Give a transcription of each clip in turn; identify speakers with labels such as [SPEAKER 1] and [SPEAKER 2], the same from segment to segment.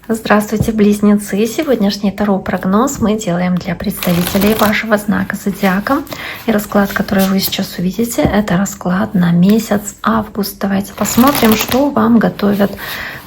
[SPEAKER 1] Здравствуйте, близнецы! Сегодняшний таро-прогноз мы делаем для представителей вашего знака зодиака. И расклад, который вы сейчас увидите, это расклад на месяц август. Давайте посмотрим, что вам готовят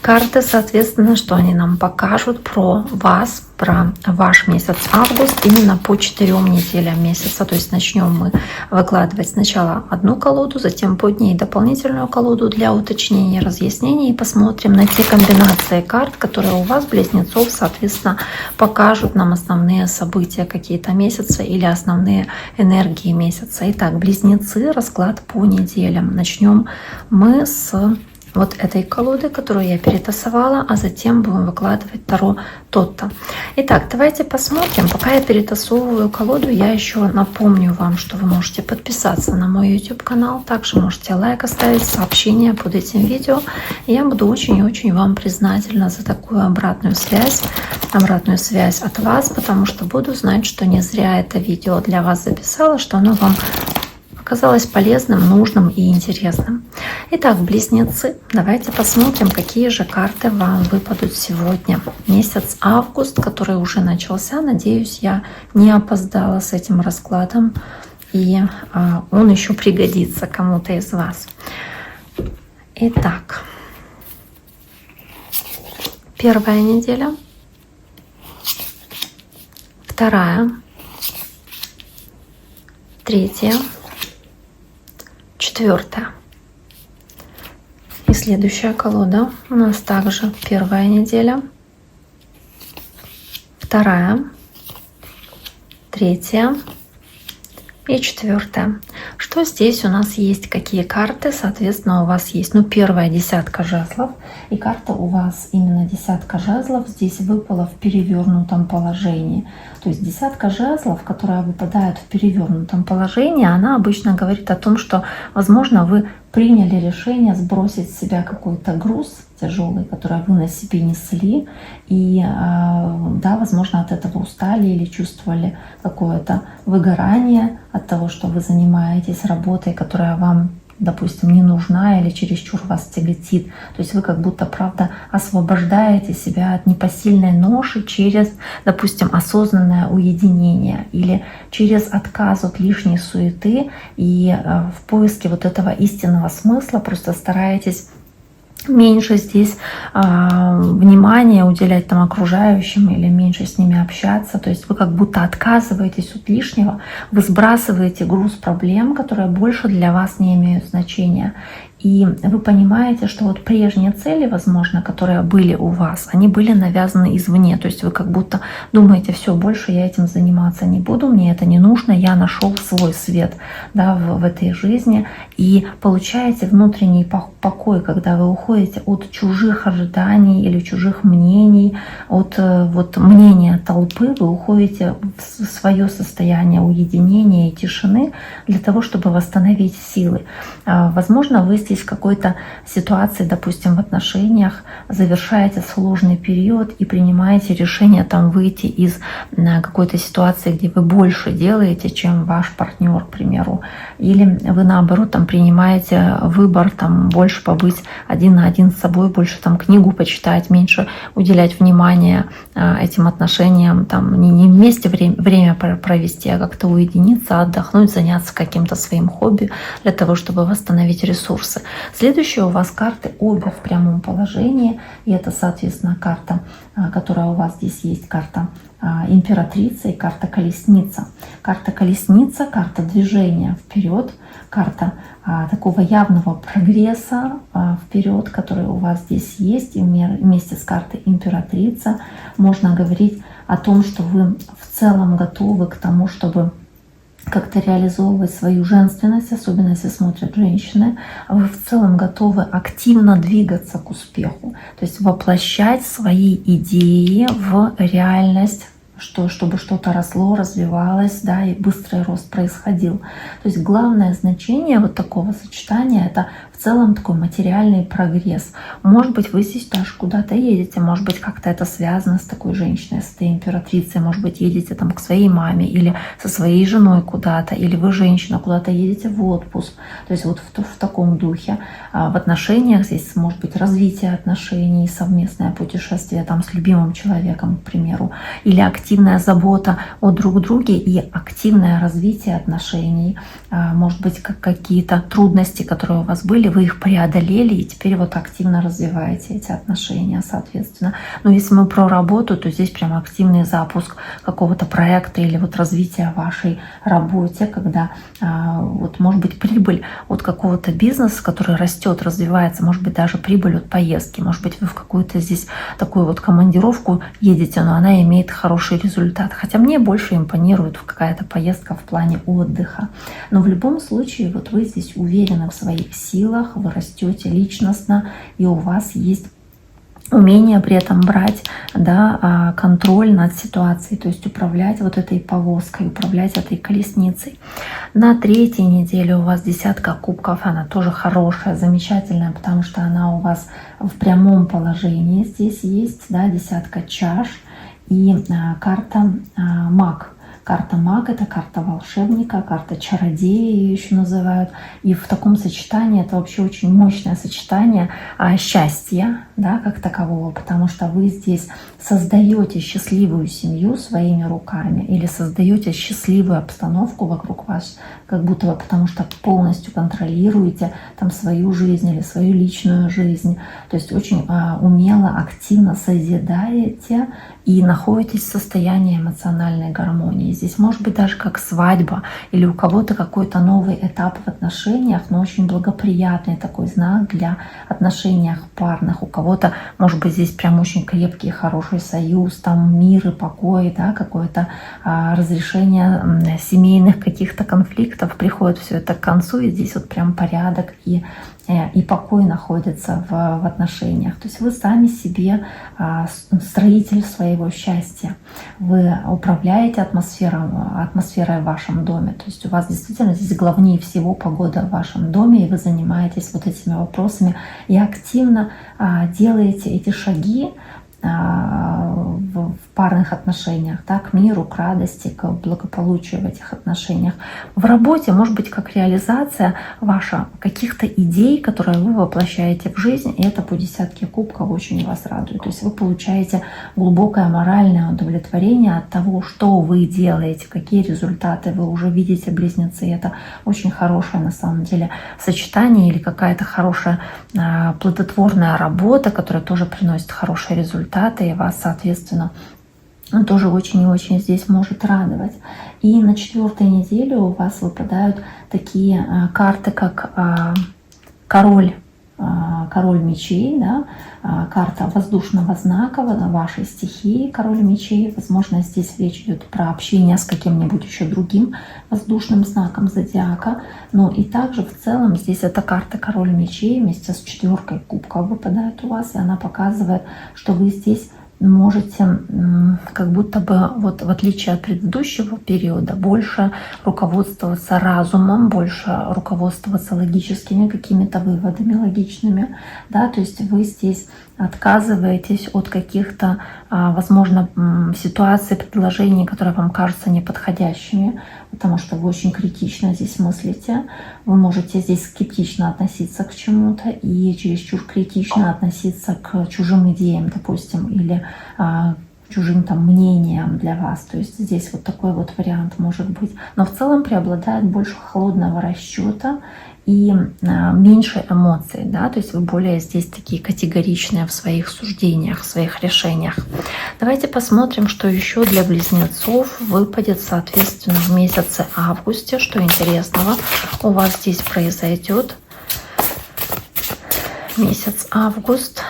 [SPEAKER 1] карты, соответственно, что они нам покажут про вас, про ваш месяц август именно по 4 неделям месяца. То есть начнем мы выкладывать сначала одну колоду, затем под ней дополнительную колоду для уточнения, разъяснений. И посмотрим на те комбинации карт, которые у вас, близнецов, соответственно, покажут нам основные события какие-то месяца или основные энергии месяца. Итак, близнецы, расклад по неделям. Начнем мы с вот этой колоды, которую я перетасовала, а затем будем выкладывать таро Тотто. Итак, давайте посмотрим. Пока я перетасовываю колоду, я еще напомню вам, что вы можете подписаться на мой YouTube канал, также можете лайк оставить, сообщение под этим видео. И я буду очень и очень вам признательна за такую обратную связь от вас, потому что буду знать, что не зря это видео для вас записала, что оно вам оказалось полезным, нужным и интересным. Итак, близнецы, давайте посмотрим, какие же карты вам выпадут сегодня. Месяц август, который уже начался. Надеюсь, я не опоздала с этим раскладом, и он еще пригодится кому-то из вас. Итак, первая неделя, вторая, третья, четвертая. И следующая колода у нас также первая неделя, вторая, третья и четвертая. Что здесь у нас есть? Какие карты, соответственно, у вас есть? Ну, первая десятка жезлов. И карта у вас именно десятка жезлов здесь выпала в перевернутом положении. То есть десятка жезлов, которая выпадает в перевернутом положении, она обычно говорит о том, что, возможно, вы приняли решение сбросить с себя какой-то груз тяжелый, который вы на себе несли, и, да, возможно, от этого устали или чувствовали какое-то выгорание от того, что вы занимаетесь работой, которая вам, допустим, не нужна или чересчур вас тяготит. То есть вы как будто, правда, освобождаете себя от непосильной ноши через, допустим, осознанное уединение или через отказ от лишней суеты, и в поиске вот этого истинного смысла просто стараетесь меньше здесь внимания уделять там окружающим или меньше с ними общаться. То есть вы как будто отказываетесь от лишнего, вы сбрасываете груз проблем, которые больше для вас не имеют значения. И вы понимаете, что вот прежние цели, возможно, которые были у вас, они были навязаны извне. То есть вы как будто думаете: все, больше я этим заниматься не буду, мне это не нужно, я нашел свой свет, да, в этой жизни. И получаете внутренний покой, когда вы уходите от чужих ожиданий или чужих мнений, от вот мнения толпы, вы уходите в свое состояние уединения и тишины для того, чтобы восстановить силы. Возможно, вы здесь в какой-то ситуации, допустим, в отношениях, завершаете сложный период и принимаете решение там выйти из какой-то ситуации, где вы больше делаете, чем ваш партнер, к примеру. Или вы, наоборот, там принимаете выбор там больше побыть один на один с собой, больше там книгу почитать, меньше уделять внимание этим отношениям, там не вместе время провести, а как-то уединиться, отдохнуть, заняться каким-то своим хобби для того, чтобы восстановить ресурсы. Следующая у вас карты обе в прямом положении, и это, соответственно, карта, которая у вас здесь есть, карта императрица и карта колесница. Карта колесница, карта движения вперед, карта такого явного прогресса вперед, который у вас здесь есть. И вместе с картой императрица можно говорить о том, что вы в целом готовы к тому, чтобы как-то реализовывать свою женственность, особенно если смотрят женщины. Вы в целом готовы активно двигаться к успеху, то есть воплощать свои идеи в реальность чтобы что-то росло, развивалось, да, и быстрый рост происходил. То есть главное значение вот такого сочетания — это в целом такой материальный прогресс. Может быть, вы здесь даже куда-то едете, может быть, как-то это связано с такой женщиной, с этой императрицей, может быть, едете там к своей маме или со своей женой куда-то, или вы, женщина, куда-то едете в отпуск. То есть вот в таком духе. В отношениях здесь может быть развитие отношений, совместное путешествие там с любимым человеком, к примеру, или активная забота о друг друге и активное развитие отношений. Может быть, какие-то трудности, которые у вас были, вы их преодолели и теперь вот активно развиваете эти отношения, соответственно. Но если мы про работу, то здесь прям активный запуск какого-то проекта или вот развитие вашей работе, когда вот может быть прибыль от какого-то бизнеса, который растет, развивается, может быть даже прибыль от поездки, может быть вы в какую-то здесь такую вот командировку едете, но она имеет хороший результат. Хотя мне больше импонирует какая-то поездка в плане отдыха. Но в любом случае вот вы здесь уверены в своих силах, вы растете личностно, и у вас есть умение при этом брать, да, контроль над ситуацией, то есть управлять вот этой повозкой, управлять этой колесницей. На третьей неделе у вас десятка кубков, она тоже хорошая, замечательная, потому что она у вас в прямом положении здесь есть, да, десятка чаш и карта маг. Карта мага — это карта волшебника, карта чародея ее еще называют. И в таком сочетании это вообще очень мощное сочетание счастья, да, как такового, потому что вы здесь создаете счастливую семью своими руками или создаете счастливую обстановку вокруг вас, как будто вы, потому что полностью контролируете там свою жизнь или свою личную жизнь. То есть очень умело, активно созидаете и находитесь в состоянии эмоциональной гармонии. Здесь может быть даже как свадьба или у кого-то какой-то новый этап в отношениях, но очень благоприятный такой знак для отношений парных. У кого-то может быть здесь прям очень крепкий, хороший союз, там мир и покой, да, какое-то разрешение семейных каких-то конфликтов. Приходит все это к концу, и здесь вот прям порядок и покой находится в отношениях. То есть вы сами себе строитель своего счастья. Вы управляете атмосферой в вашем доме. То есть у вас действительно здесь главнее всего погода в вашем доме, и вы занимаетесь вот этими вопросами и активно делаете эти шаги в парных отношениях, да, к миру, к радости, к благополучию в этих отношениях. В работе может быть как реализация ваша каких-то идей, которые вы воплощаете в жизнь, и это по десятке кубков очень вас радует. То есть вы получаете глубокое моральное удовлетворение от того, что вы делаете, какие результаты вы уже видите, близнецы. И это очень хорошее на самом деле сочетание или какая-то хорошая плодотворная работа, которая тоже приносит хорошие результаты, и вас, соответственно, тоже очень и очень здесь может радовать. И на 4-й неделе у вас выпадают такие карты, как король мечей, да, карта воздушного знака вашей стихии, король мечей. Возможно, здесь речь идет про общение с каким-нибудь еще другим воздушным знаком зодиака. Но и также в целом здесь эта карта король мечей вместе с 4-кой кубков выпадает у вас, и она показывает, что вы здесь можете как будто бы, вот в отличие от предыдущего периода, больше руководствоваться разумом, больше руководствоваться логическими какими-то выводами логичными, да, то есть вы здесь отказываетесь от каких-то, возможно, ситуаций, предложений, которые вам кажутся неподходящими, потому что вы очень критично здесь мыслите. Вы можете здесь скептично относиться к чему-то и чересчур критично относиться к чужим идеям, допустим, или чужим там мнениям для вас. То есть здесь вот такой вот вариант может быть. Но в целом преобладает больше холодного расчета и меньше эмоций, да, то есть вы более здесь такие категоричные в своих суждениях, в своих решениях. Давайте посмотрим, что еще для близнецов выпадет, соответственно, в месяце августе, что интересного у вас здесь произойдет. Месяц август,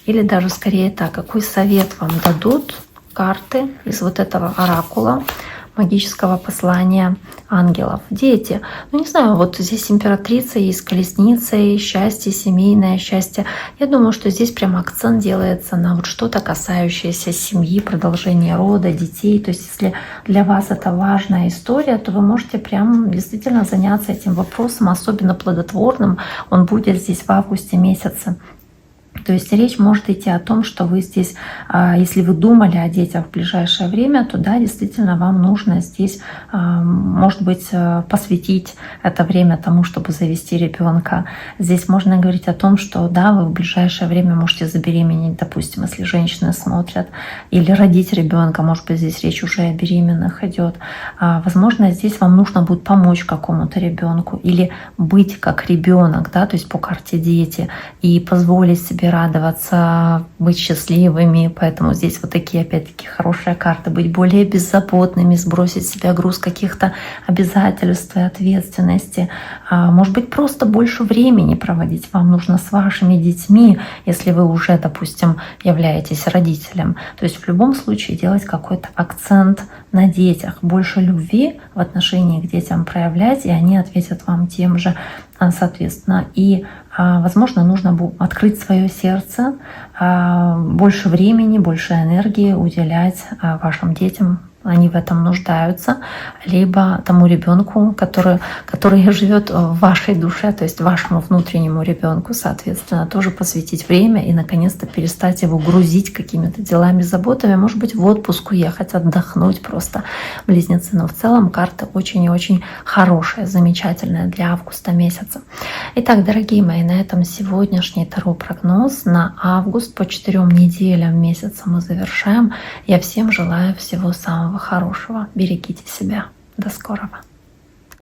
[SPEAKER 1] или даже скорее так, какой совет вам дадут карты из вот этого оракула. магического послания ангелов. Дети, ну не знаю, вот здесь императрица есть, колесница, и счастье, семейное счастье. Я думаю, что здесь прям акцент делается на вот что-то касающееся семьи, продолжения рода, детей. То есть если для вас это важная история, то вы можете прям действительно заняться этим вопросом, особенно плодотворным. Он будет здесь в августе месяце. То есть речь может идти о том, что вы здесь, если вы думали о детях в ближайшее время, то да, действительно вам нужно здесь, может быть, посвятить это время тому, чтобы завести ребенка. Здесь можно говорить о том, что да, вы в ближайшее время можете забеременеть, допустим, если женщины смотрят, или родить ребенка, может быть, здесь речь уже о беременных идет. Возможно, здесь вам нужно будет помочь какому-то ребенку или быть как ребенок, да, то есть по карте дети, и позволить себе радоваться, быть счастливыми. Поэтому здесь вот такие, опять-таки, хорошие карты. Быть более беззаботными, сбросить с себя груз каких-то обязательств и ответственности. Может быть, просто больше времени проводить вам нужно с вашими детьми, если вы уже, допустим, являетесь родителем. То есть в любом случае делать какой-то акцент на детях, больше любви в отношении к детям проявлять, и они ответят вам тем же, соответственно. И, возможно, нужно открыть свое сердце, больше времени, больше энергии уделять вашим детям. Они в этом нуждаются, либо тому ребенку, который живет в вашей душе, то есть вашему внутреннему ребенку, соответственно, тоже посвятить время и наконец-то перестать его грузить какими-то делами, заботами, может быть, в отпуск уехать, отдохнуть просто, близнецы. Но в целом карта очень и очень хорошая, замечательная для августа месяца. Итак, дорогие мои, на этом сегодняшний таро-прогноз на август по 4 неделям месяца мы завершаем. Я всем желаю всего самого хорошего. Берегите себя. До скорого.